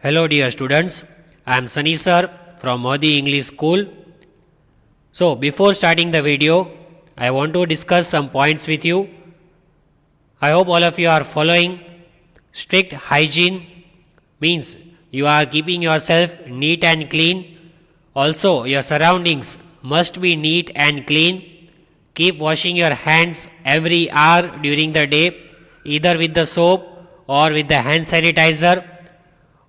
Hello dear students, I am Sunny sir from Modi English School. So before starting the video, I want to discuss some points with you. I hope all of you are following strict hygiene, means you are keeping yourself neat and clean. Also your surroundings must be neat and clean. Keep washing your hands every hour during the day, either with the soap or with the hand sanitizer.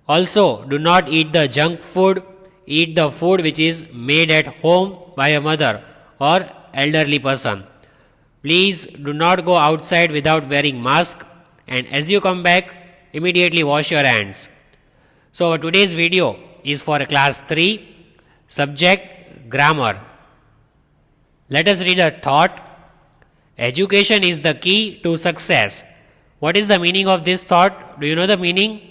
Also, do not eat the junk food, eat the food which is made at home by a mother or elderly person. Please do not go outside without wearing mask, and as you come back, immediately wash your hands. So, our today's video is for class 3, subject grammar. Let us read a thought. Education is the key to success. What is the meaning of this thought? Do you know the meaning?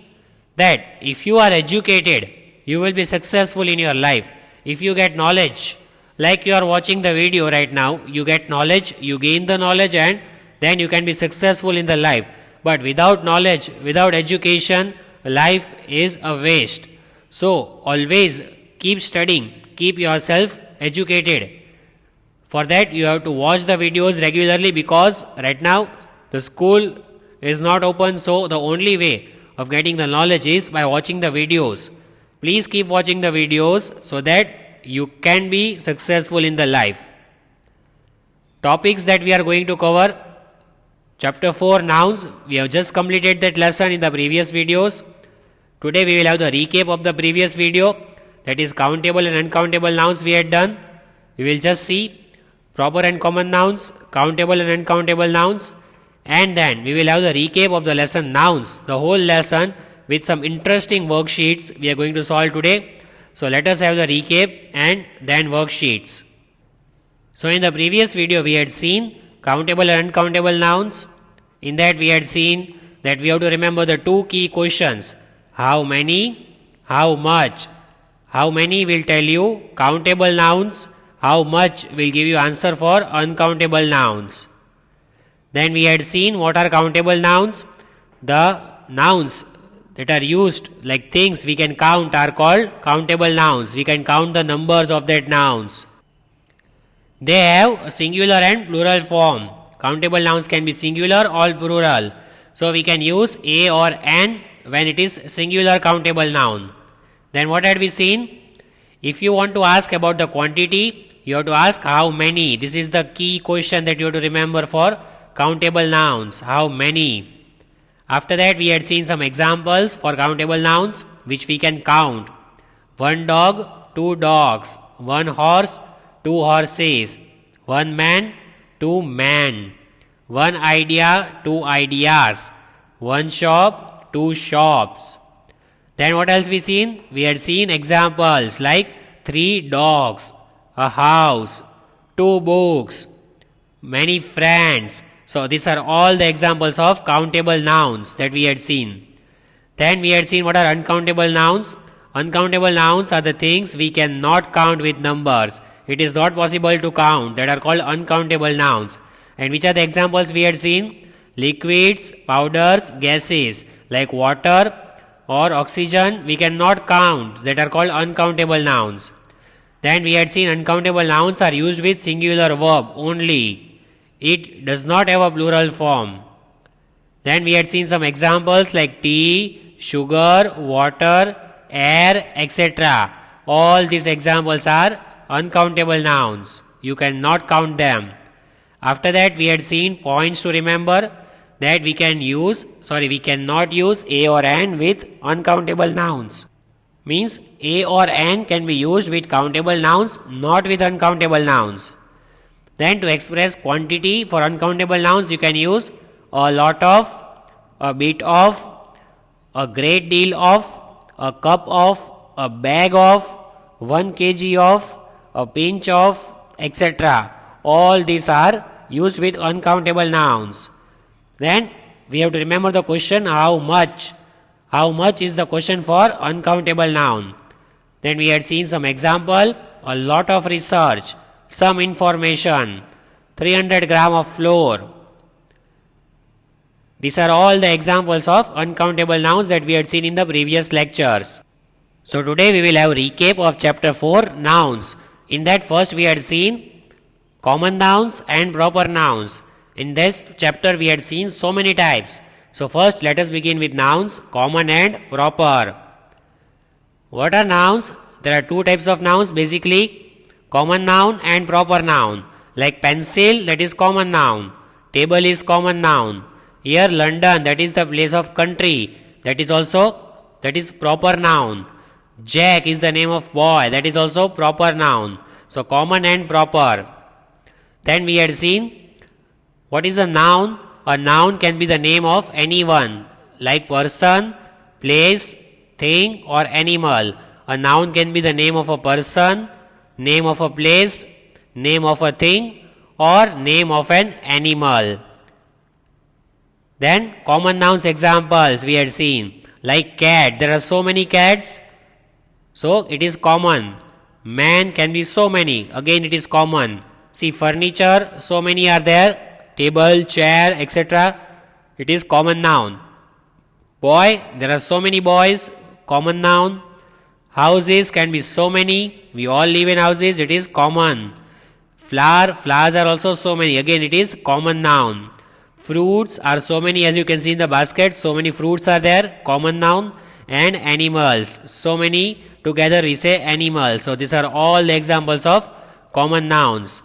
That if you are educated, you will be successful in your life. If you get knowledge, like you are watching the video right now, you get knowledge, you gain the knowledge, and then you can be successful in the life. But without knowledge, without education, life is a waste. So always keep studying, keep yourself educated. For that you have to watch the videos regularly, because right now the school is not open, so the only way of getting the knowledge is by watching the videos. Please keep watching the videos so that you can be successful in the life. Topics that we are going to cover: chapter 4 nouns. We have just completed that lesson in the previous videos. Today we will have the recap of the previous video, that is countable and uncountable nouns we had done. We will just see proper and common nouns, countable and uncountable nouns, and then we will have the recap of the lesson nouns, the whole lesson with some interesting worksheets we are going to solve today. So let us have the recap and then worksheets. So in the previous video we had seen countable and uncountable nouns. In that we had seen that we have to remember the two key questions: how many, how much. How many will tell you countable nouns, how much will give you answer for uncountable nouns. Then we had seen what are countable nouns. The nouns that are used, like things we can count, are called countable nouns. We can count the numbers of that nouns. They have a singular and plural form. Countable nouns can be singular or plural. So we can use a or an when it is singular countable noun. Then what had we seen? If you want to ask about the quantity, you have to ask how many. This is the key question that you have to remember for countable nouns. How many? After that we had seen some examples for countable nouns which we can count: one dog, two dogs; one horse, two horses; one man, two men; one idea, two ideas; one shop, two shops. Then what else we seen? We had seen examples like three dogs, a house, two books, many friends. So these are all the examples of countable nouns that we had seen. Then we had seen what are uncountable nouns. Uncountable nouns are the things we cannot count with numbers. It is not possible to count, that are called uncountable nouns. And which are the examples we had seen? Liquids, powders, gases like water or oxygen we cannot count, that are called uncountable nouns. Then we had seen uncountable nouns are used with singular verb only. It does not have a plural form. Then we had seen some examples like tea, sugar, water, air, etc. All these examples are uncountable nouns. You cannot count them. After that we had seen points to remember, that we cannot use a or an with uncountable nouns. Means a or an can be used with countable nouns, not with uncountable nouns. Then to express quantity for uncountable nouns, you can use a lot of, a bit of, a great deal of, a cup of, a bag of, 1 kg of, a pinch of, etc. All these are used with uncountable nouns. Then we have to remember the question how much. How much is the question for uncountable noun. Then we had seen some example: a lot of research, some information, 300 gram of flour. These are all the examples of uncountable nouns that we had seen in the previous lectures. So today we will have recap of chapter 4, nouns. In that first we had seen common nouns and proper nouns. In this chapter we had seen so many types. So first let us begin with nouns, common and proper. What are nouns? There are two types of nouns basically, common noun and proper noun. Like pencil, that is common noun. Table is common noun. Here London, that is the place of country, that is proper noun. Jack is the name of boy, that is also proper noun. So common and proper. Then we had seen what is a noun. A noun can be the name of anyone, like person, place, thing or animal. A noun can be the name of a person, name of a place, name of a thing or name of an animal. Then common nouns examples we had seen, like cat, there are so many cats, so it is common. Man can be so many, again it is common. See furniture, so many are there, table, chair, etc. It is common noun. Boy, there are so many boys, common noun. Houses can be so many, we all live in houses, it is common. Flowers are also so many, again it is common noun. Fruits are so many, as you can see in the basket, so many fruits are there, common noun. And animals, so many, together we say animals. So these are all the examples of common nouns.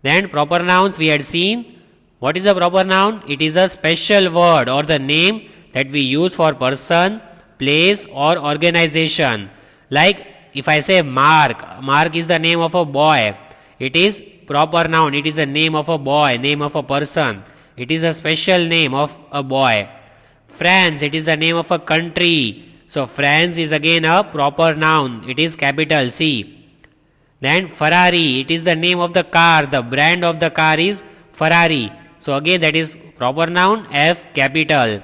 Then proper nouns we had seen. What is a proper noun? It is a special word or the name that we use for person, place or organization. Like if I say Mark is the name of a boy. It is proper noun, it is a name of a boy, name of a person. It is a special name of a boy. France, it is the name of a country. So France is again a proper noun. It is capital C. Then Ferrari, it is the name of the car. The brand of the car is Ferrari. So again that is proper noun, F capital.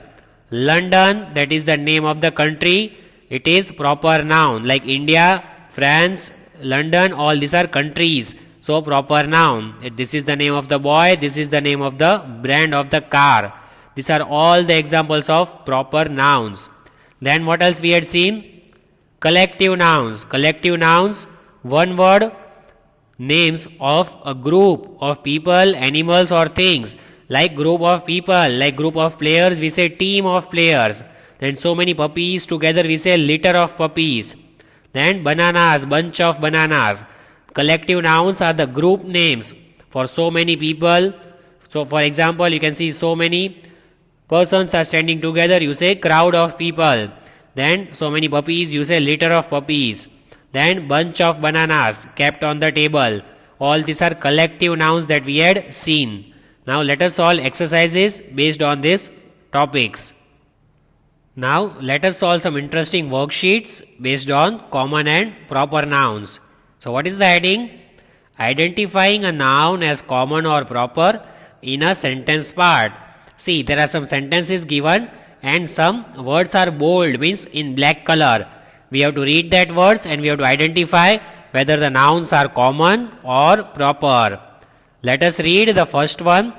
London, that is the name of the country. It is proper noun. Like India, France, London, all these are countries. So proper noun. This is the name of the boy, this is the name of the brand of the car. These are all the examples of proper nouns. Then what else we had seen? Collective nouns. Collective nouns, one word, names of a group of people, animals or things. Like group of people, like group of players, we say team of players. Then so many puppies, together we say litter of puppies. Then bananas, bunch of bananas. Collective nouns are the group names for so many people. So for example, you can see so many persons are standing together, you say crowd of people. Then so many puppies, you say litter of puppies. Then bunch of bananas kept on the table. All these are collective nouns that we had seen. Now let us solve exercises based on these topics. Now let us solve some interesting worksheets based on common and proper nouns. So what is the heading? Identifying a noun as common or proper in a sentence part. See, there are some sentences given and some words are bold, means in black color. We have to read that words and we have to identify whether the nouns are common or proper. Let us read the first one.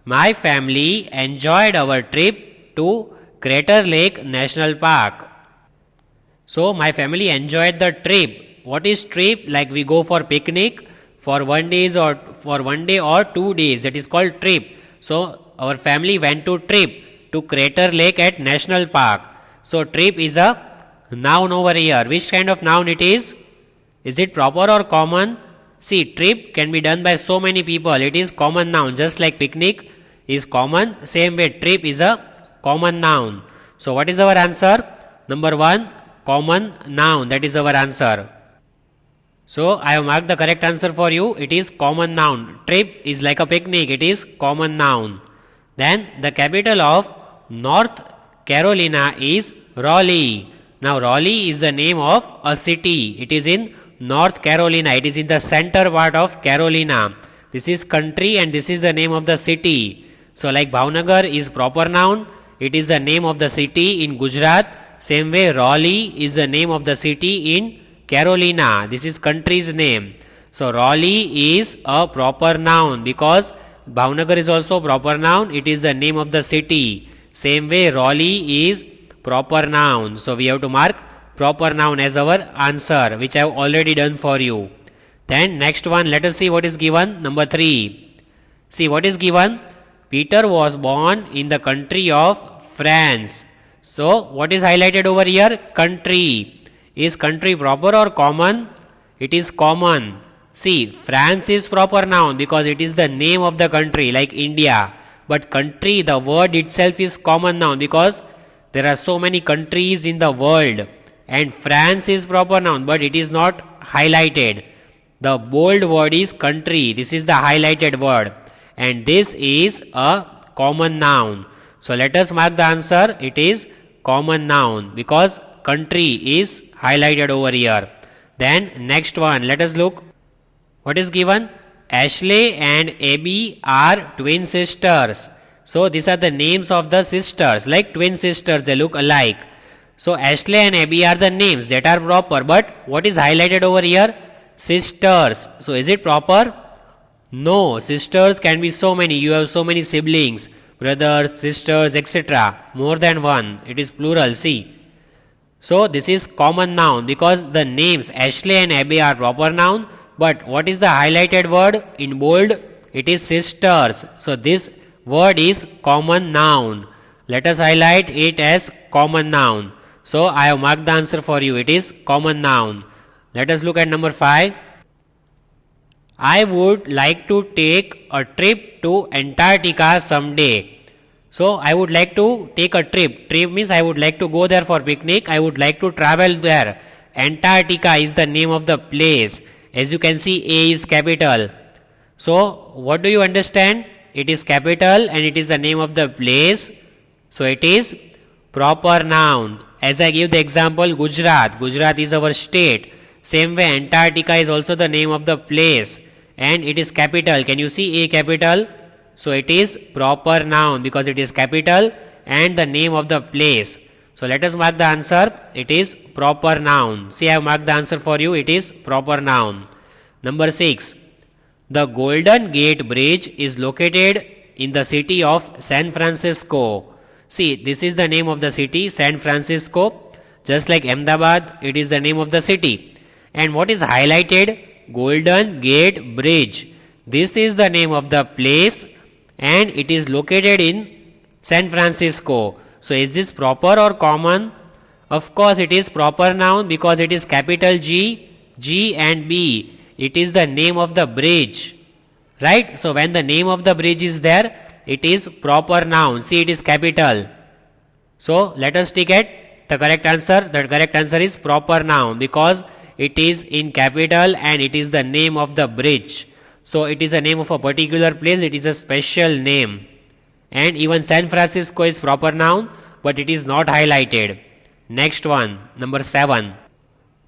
My family enjoyed our trip to Crater Lake National Park. So my family enjoyed the trip. What is trip? Like we go for picnic for 1 day or 2 days. That is called trip. So our family went to trip to Crater Lake at National Park. So trip is a noun over here. Which kind of noun it is? Is it proper or common? See, trip can be done by so many people. It is common noun. Just like picnic is common, same way trip is a common noun. So what is our answer? Number 1, common noun. That is our answer. So I have marked the correct answer for you. It is common noun. Trip is like a picnic. It is common noun. Then the capital of North Carolina is Raleigh. Now Raleigh is the name of a city. It is in North Carolina. It is in the center part of Carolina. This is country and this is the name of the city. So like Bhavnagar is proper noun. It is the name of the city in Gujarat. Same way Raleigh is the name of the city in Carolina. This is country's name. So Raleigh is a proper noun because Bhavnagar is also proper noun. It is the name of the city. Same way, Raleigh is proper noun. So we have to mark proper noun as our answer, which I have already done for you. Then next one, let us see what is given. Number 3. See what is given. Peter was born in the country of France. So what is highlighted over here? Country. Is country proper or common? It is common. See, France is proper noun because it is the name of the country, like India. But country, the word itself is common noun because there are so many countries in the world. And France is proper noun, but it is not highlighted. The bold word is country. This is the highlighted word. And this is a common noun. So let us mark the answer. It is common noun because country is highlighted over here. Then next one, let us look. What is given? Ashley and Abby are twin sisters. So these are the names of the sisters, like twin sisters, they look alike. So Ashley and Abby are the names that are proper, but what is highlighted over here? Sisters. So is it proper? No, sisters can be so many. You have so many siblings, brothers, sisters, etc. More than one. It is plural, see. So this is common noun because the names Ashley and Abby are proper noun. But what is the highlighted word in bold? It is sisters. So this word is common noun. Let us highlight it as common noun. So I have marked the answer for you. It is common noun. Let us look at number 5. I would like to take a trip to Antarctica someday. So I would like to take a trip. Trip means I would like to go there for picnic. I would like to travel there. Antarctica is the name of the place. As you can see, A is capital. So what do you understand? It is capital and it is the name of the place. So it is proper noun. As I give the example, Gujarat. Gujarat is our state. Same way, Antarctica is also the name of the place. And it is capital. Can you see A capital? So it is proper noun because it is capital and the name of the place. So let us mark the answer. It is proper noun. See, I have marked the answer for you. It is proper noun. Number 6. The Golden Gate Bridge is located in the city of San Francisco. See, this is the name of the city, San Francisco. Just like Ahmedabad, it is the name of the city. And what is highlighted? Golden Gate Bridge. This is the name of the place and it is located in San Francisco. So is this proper or common? Of course it is proper noun because it is capital G, G and B. It is the name of the bridge. Right? So when the name of the bridge is there, it is proper noun. See, it is capital. So let us take it. The correct answer. The correct answer is proper noun because it is in capital and it is the name of the bridge. So it is a name of a particular place. It is a special name. And even San Francisco is proper noun, but it is not highlighted. Next one, number 7.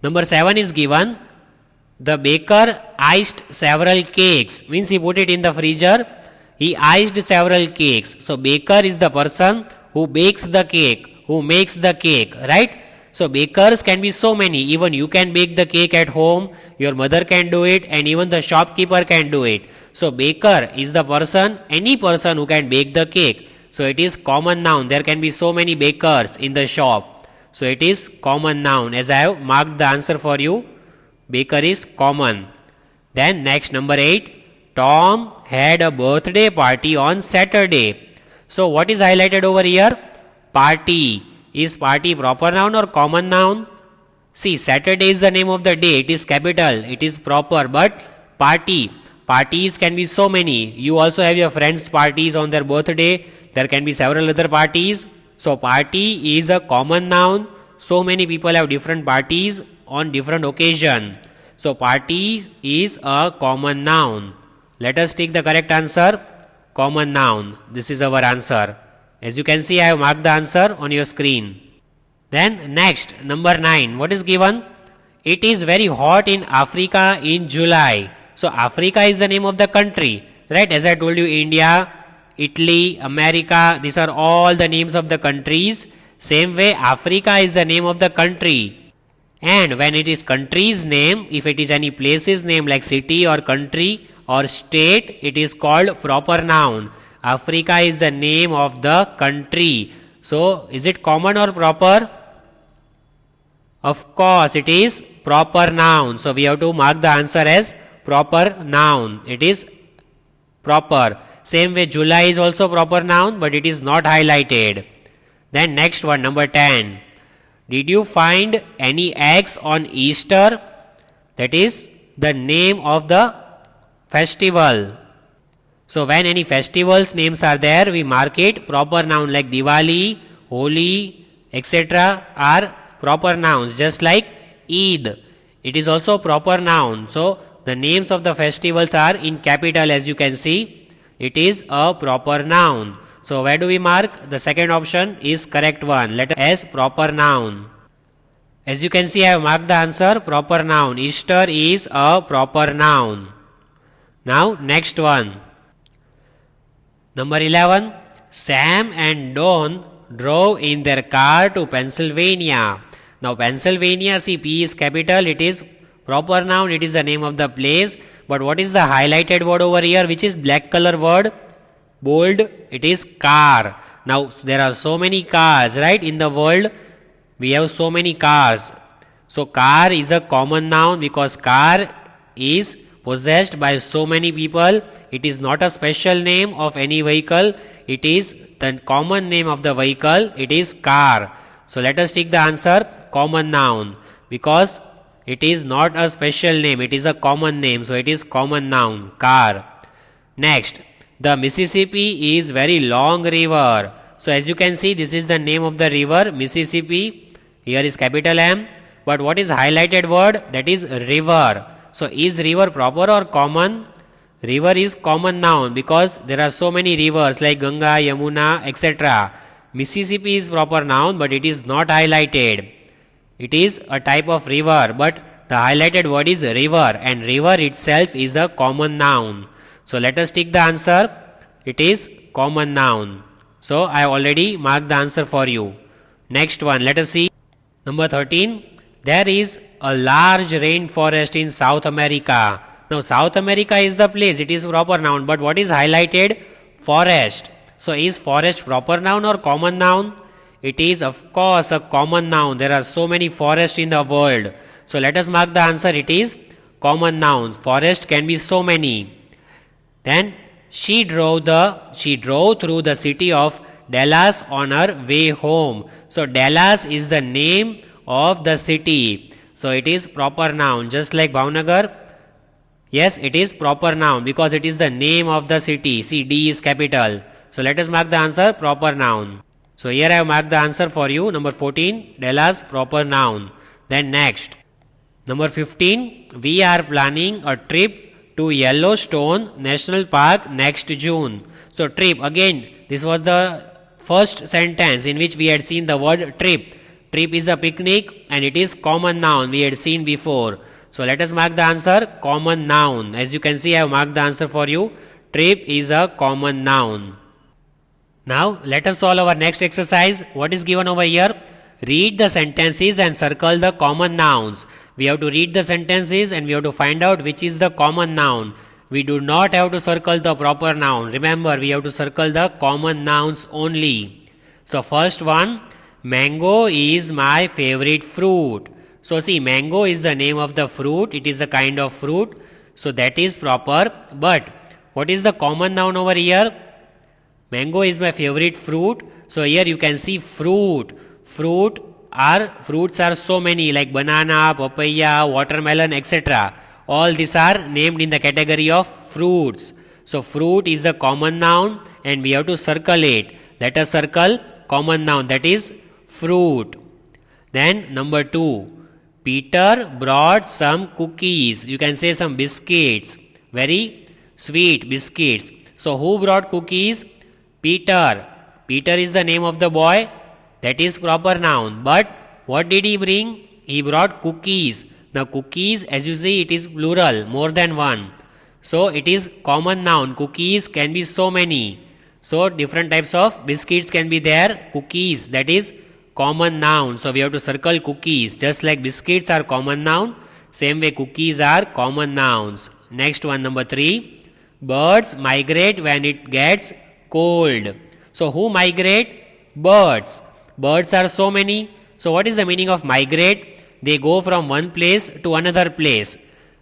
Number 7 is given. The baker iced several cakes. Means he put it in the freezer. He iced several cakes. So baker is the person who bakes the cake, who makes the cake, right? So bakers can be so many. Even you can bake the cake at home, your mother can do it, and even the shopkeeper can do it. So baker is the person, any person who can bake the cake. So it is common noun. There can be so many bakers in the shop. So it is common noun. As I have marked the answer for you, baker is common. Then next, number 8. Tom had a birthday party on Saturday. So what is highlighted over here? Party. Is party proper noun or common noun? See, Saturday is the name of the day. It is capital. It is proper. But party. Parties can be so many. You also have your friends' parties on their birthday. There can be several other parties. So party is a common noun. So many people have different parties on different occasion. So party is a common noun. Let us take the correct answer. Common noun. This is our answer. As you can see, I have marked the answer on your screen. Then next, number 9. What is given? It is very hot in Africa in July. So Africa is the name of the country. Right? As I told you, India, Italy, America, these are all the names of the countries. Same way, Africa is the name of the country. And when it is country's name, if it is any place's name like city or country or state, it is called proper noun. Africa is the name of the country. So, is it common or proper? Of course, it is proper noun. So, we have to mark the answer as proper noun. It is proper. Same way, July is also proper noun, but it is not highlighted. Then next one, number 10. Did you find any eggs on Easter? That is the name of the festival. So when any festivals names are there, we mark it proper noun like Diwali, Holi, etc. are proper nouns, just like Eid. It is also proper noun. So the names of the festivals are in capital, as you can see. It is a proper noun. So where do we mark? The second option is correct one. Letter S, proper noun. As you can see, I have marked the answer proper noun. Easter is a proper noun. Now next one. Number 11. Sam and Don drove in their car to Pennsylvania. Now Pennsylvania, see, P is capital, it is proper noun, it is the name of the place. But what is the highlighted word over here, which is black color word? Bold, it is car. Now there are so many cars, right? In the world, we have so many cars. So car is a common noun because car is possessed by so many people. It is not a special name of any vehicle. It is the common name of the vehicle. It is car. So let us take the answer common noun because it is not a special name. It is a common name. So it is common noun, car. Next, the Mississippi is very long river. So as you can see, this is the name of the river, Mississippi. Here is capital M. But what is highlighted word? That is river. So is river proper or common? River is common noun because there are so many rivers like Ganga, Yamuna, etc. Mississippi is proper noun, but it is not highlighted. It is a type of river, but the highlighted word is river, and river itself is a common noun. So let us take the answer. It is common noun. So I have already marked the answer for you. Next one, let us see. Number 13. There is a large rainforest in South America. Now South America is the place. It is proper noun, but what is highlighted? Forest. So is forest proper noun or common noun? It is of course a common noun. There are so many forests in the world. So let us mark the answer. It is common noun. Forest can be so many. Then she drove through the city of Dallas on her way home. So Dallas is the name of the city. So it is proper noun, just like Bhavnagar. Yes, it is proper noun because it is the name of the city. See, D is capital. So let us mark the answer proper noun. So here I have marked the answer for you. Number 14, Dallas, proper noun. Then next, number 15, we are planning a trip to Yellowstone National Park next June. So trip, again, this was the first sentence in which we had seen the word trip. Trip is a picnic and it is common noun, we had seen before. So let us mark the answer common noun. As you can see, I have marked the answer for you. Trip is a common noun. Now let us solve our next exercise. What is given over here? Read the sentences and circle the common nouns. We have to read the sentences and we have to find out which is the common noun. We do not have to circle the proper noun. Remember, we have to circle the common nouns only. So first one, mango is my favorite fruit. So see, mango is the name of the fruit. It is a kind of fruit. So that is proper. But what is the common noun over here? Mango is my favorite fruit. So here you can see fruit. Fruits are so many like banana, papaya, watermelon, etc. All these are named in the category of fruits. So fruit is a common noun and we have to circle it. Let us circle common noun, that is fruit. Then number 2. Peter brought some cookies. You can say some biscuits. Very sweet biscuits. So who brought cookies? Peter. Peter is the name of the boy. That is proper noun. But what did he bring? He brought cookies. Now cookies, as you see, it is plural, more than one. So it is common noun. Cookies can be so many. So different types of biscuits can be there. Cookies, that is common noun. So we have to circle cookies. Just like biscuits are common noun, same way cookies are common nouns. Next one, number 3. Birds migrate when it gets cold. So who migrate? Birds. Birds are so many. So what is the meaning of migrate? They go from one place to another place,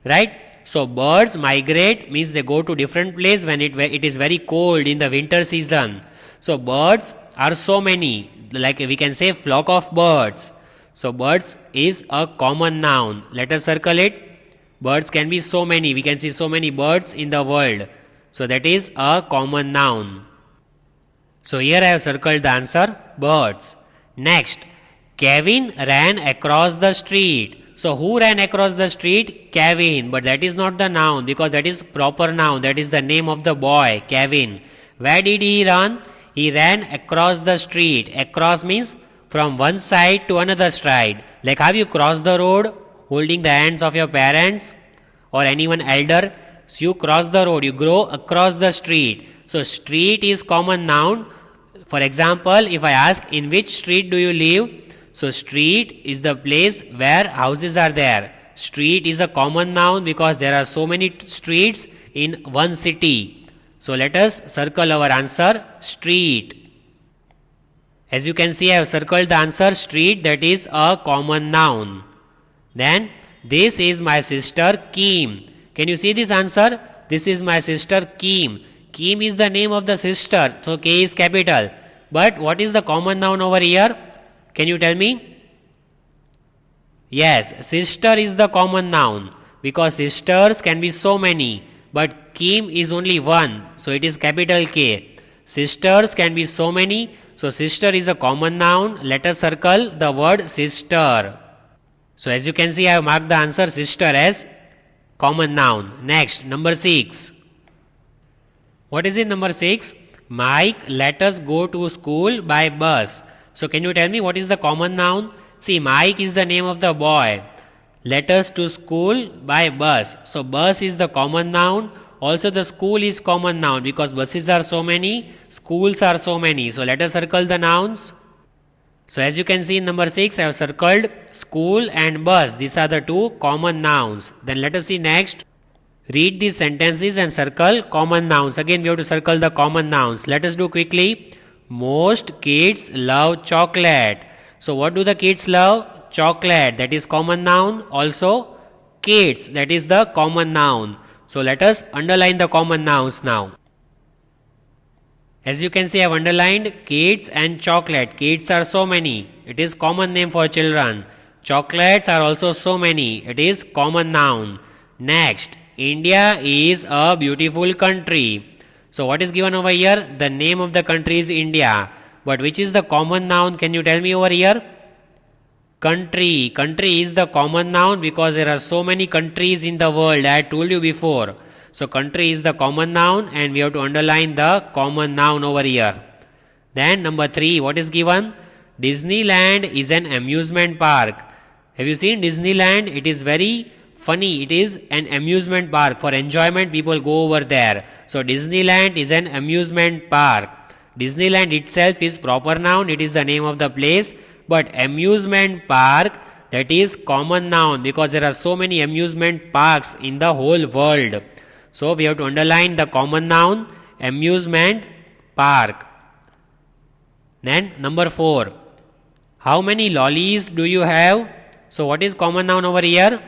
right? So birds migrate means they go to different place when it is very cold in the winter season. So birds are so many, like we can say flock of birds. So birds is a common noun. Let us circle it. Birds can be so many. We can see so many birds in the world. So that is a common noun. So here I have circled the answer, birds. Next, Kevin ran across the street. So who ran across the street? Kevin. But that is not the noun because that is proper noun. That is the name of the boy, Kevin. Where did he run? He ran across the street. Across means from one side to another side. Like how you cross the road holding the hands of your parents or anyone elder. So you cross the road, you go across the street. So street is common noun. For example, if I ask in which street do you live? So street is the place where houses are there. Street is a common noun because there are so many streets in one city. So let us circle our answer, street. As you can see, I have circled the answer, street, that is a common noun. Then, this is my sister Kim. Can you see this answer? This is my sister Kim. Kim is the name of the sister, so K is capital. But what is the common noun over here? Can you tell me? Yes, sister is the common noun because sisters can be so many, but Kim is only one, so it is capital K. Sisters can be so many, so sister is a common noun. Let us circle the word sister. So as you can see, I have marked the answer sister as common noun. Next, number 6. What is it, number 6? Mike, let us go to school by bus. So can you tell me what is the common noun? See, Mike is the name of the boy. Let us to school by bus. So bus is the common noun. Also the school is common noun because buses are so many, schools are so many. So let us circle the nouns. So as you can see in number 6, I have circled school and bus. These are the two common nouns. Then let us see next. Read these sentences and circle common nouns. Again we have to circle the common nouns. Let us do quickly. Most kids love chocolate. So what do the kids love? Chocolate, that is common noun. Also kids, that is the common noun. So let us underline the common nouns now. As you can see, I have underlined kids and chocolate. Kids are so many. It is common name for children. Chocolates are also so many. It is common noun. Next, India is a beautiful country. So what is given over here? The name of the country is India. But which is the common noun? Can you tell me over here? Country. Country is the common noun because there are so many countries in the world. I had told you before. So country is the common noun and we have to underline the common noun over here. Then number 3, what is given? Disneyland is an amusement park. Have you seen Disneyland? It is very funny. It is an amusement park. For enjoyment, people go over there. So Disneyland is an amusement park. Disneyland itself is proper noun. It is the name of the place. But amusement park, that is common noun because there are so many amusement parks in the whole world. So we have to underline the common noun, amusement park. Then number 4. How many lollies do you have? So what is common noun over here?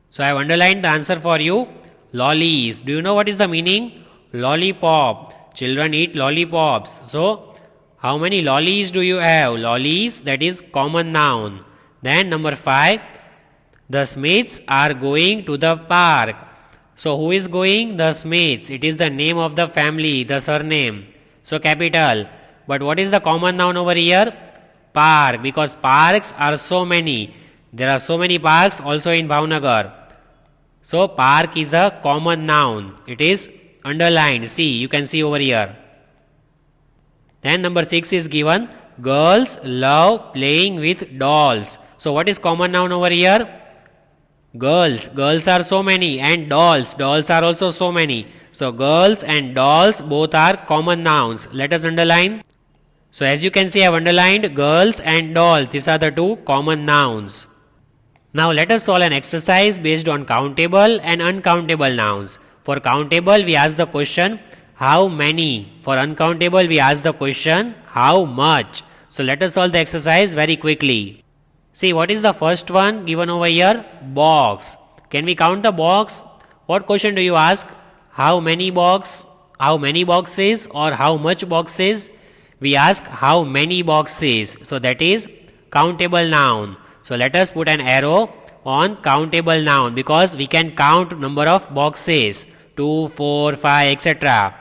So I have underlined the answer for you. Lollies. Do you know what is the meaning? Lollipop. Children eat lollipops. So how many lollies do you have? Lollies, that is common noun. Then number 5. The Smiths are going to the park. So who is going? The Smiths. It is the name of the family, the surname. So capital. But what is the common noun over here? Park, because parks are so many. There are so many parks also in Bhavnagar. So park is a common noun. It is underlined. See, you can see over here. Then number 6 is given. Girls love playing with dolls. So what is common noun over here? Girls. Girls are so many, and dolls. Dolls are also so many. So girls and dolls both are common nouns. Let us underline. So as you can see, I have underlined girls and dolls. These are the two common nouns. Now let us solve an exercise based on countable and uncountable nouns. For countable, we ask the question how many. For uncountable, we ask the question how much. So let us solve the exercise very quickly. See, what is the first one given over here? Box. Can we count the box? What question do you ask? How many box? How many boxes or how much boxes? We ask how many boxes. So that is countable noun. So let us put an arrow on countable noun because we can count number of boxes 2, 4, 5, etc.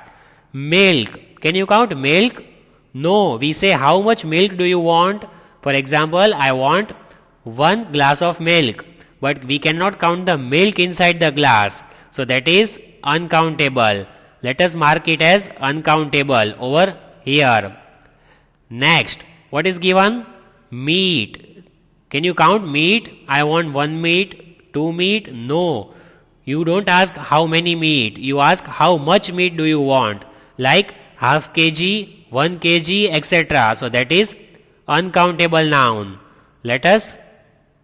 Milk. Can you count milk? No. We say how much milk do you want? For example, I want 1 glass of milk. But we cannot count the milk inside the glass. So that is uncountable. Let us mark it as uncountable over here. Next, what is given? Meat. Can you count meat? I want 1 meat, 2 meat. No. You don't ask how many meat. You ask how much meat do you want. Like half kg, 1 kg, etc. So that is uncountable noun. Let us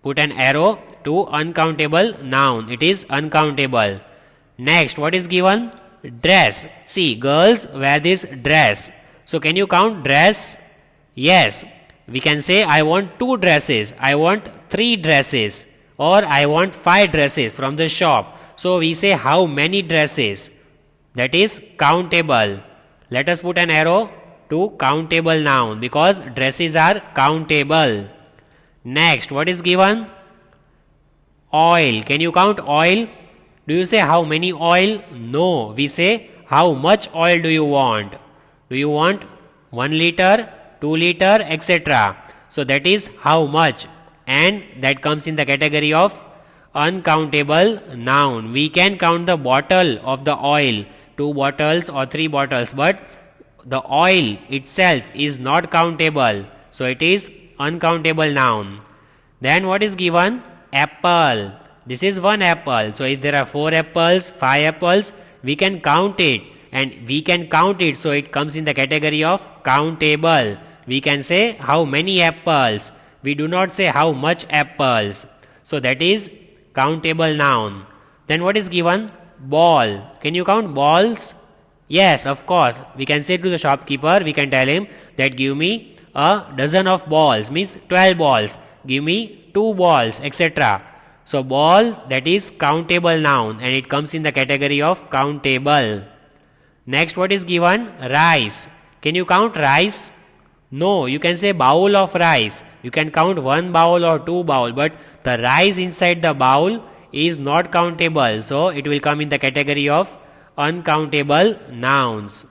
put an arrow to uncountable noun. It is uncountable. Next, what is given? Dress. See, girls wear this dress. So can you count dress? Yes. We can say I want 2 dresses, I want 3 dresses, or I want 5 dresses from the shop. So we say how many dresses. That is countable. Let us put an arrow to countable noun because dresses are countable. Next, what is given? Oil. Can you count oil? Do you say how many oil? No. We say how much oil do you want? Do you want 1 liter, 2 liter, etc. So that is how much, and that comes in the category of uncountable noun. We can count the bottle of the oil, 2 bottles or 3 bottles, but the oil itself is not countable. So it is uncountable noun. Then what is given? Apple. This is 1 apple. So if there are 4 apples, 5 apples, we can count it, and we can count it, so it comes in the category of countable. We can say how many apples. We do not say how much apples. So that is countable noun. Then what is given? Ball. Can you count balls? Yes, of course. We can say to the shopkeeper, we can tell him that give me a dozen of balls, means 12 balls. Give me 2 balls, etc. So ball, that is countable noun, and it comes in the category of countable. Next, what is given? Rice. Can you count rice? No, you can say bowl of rice. You can count 1 bowl or 2 bowl, but the rice inside the bowl is not countable. So it will come in the category of uncountable nouns.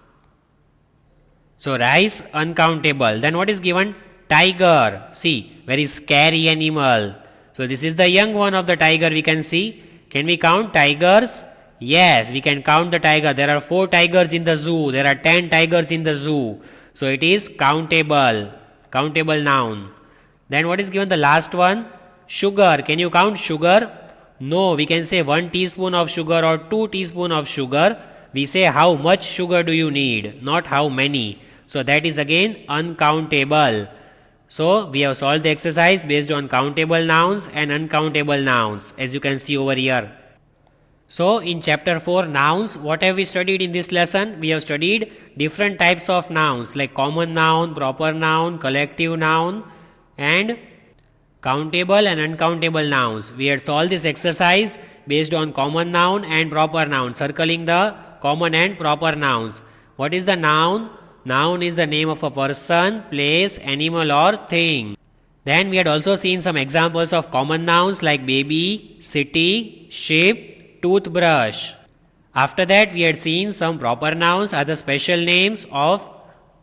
So rice, uncountable. Then what is given? Tiger. See, very scary animal. So this is the young one of the tiger we can see. Can we count tigers? Yes, we can count the tiger. There are 4 tigers in the zoo. There are 10 tigers in the zoo. So it is countable. Countable noun. Then what is given the last one? Sugar. Can you count sugar? No, we can say 1 teaspoon of sugar or 2 teaspoon of sugar. We say how much sugar do you need, not how many. So that is again uncountable. So we have solved the exercise based on countable nouns and uncountable nouns, as you can see over here. So in chapter 4 nouns, what have we studied in this lesson? We have studied different types of nouns like common noun, proper noun, collective noun, and countable and uncountable nouns. We had solved this exercise based on common noun and proper noun, circling the common and proper nouns. What is the noun? Noun is the name of a person, place, animal or thing. Then we had also seen some examples of common nouns like baby, city, sheep, toothbrush. After that, we had seen some proper nouns are the special names of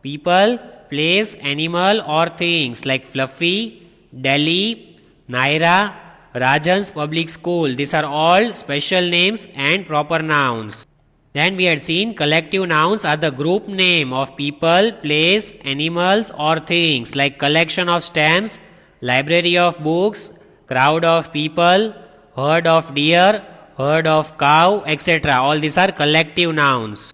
people, place, animal or things like Fluffy, Delhi, Naira, Rajan's public school. These are all special names and proper nouns. Then we had seen collective nouns are the group name of people, place, animals or things like collection of stamps, library of books, crowd of people, herd of deer, herd of cow, etc. All these are collective nouns.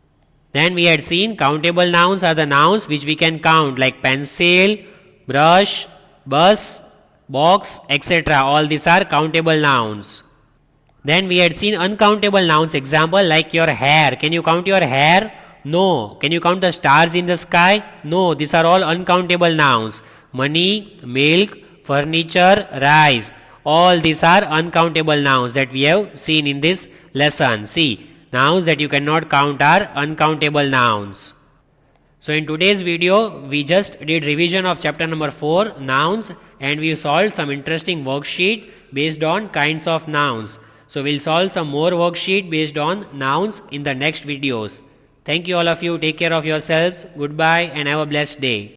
Then we had seen countable nouns are the nouns which we can count like pencil, brush, bus, box, etc. All these are countable nouns. Then we had seen uncountable nouns example like your hair. Can you count your hair? No. Can you count the stars in the sky? No. These are all uncountable nouns. Money, milk, furniture, rice. All these are uncountable nouns that we have seen in this lesson. See, nouns that you cannot count are uncountable nouns. So in today's video, we just did revision of chapter number 4, nouns, and we solved some interesting worksheet based on kinds of nouns. So we'll solve some more worksheet based on nouns in the next videos. Thank you all of you. Take care of yourselves. Goodbye and have a blessed day.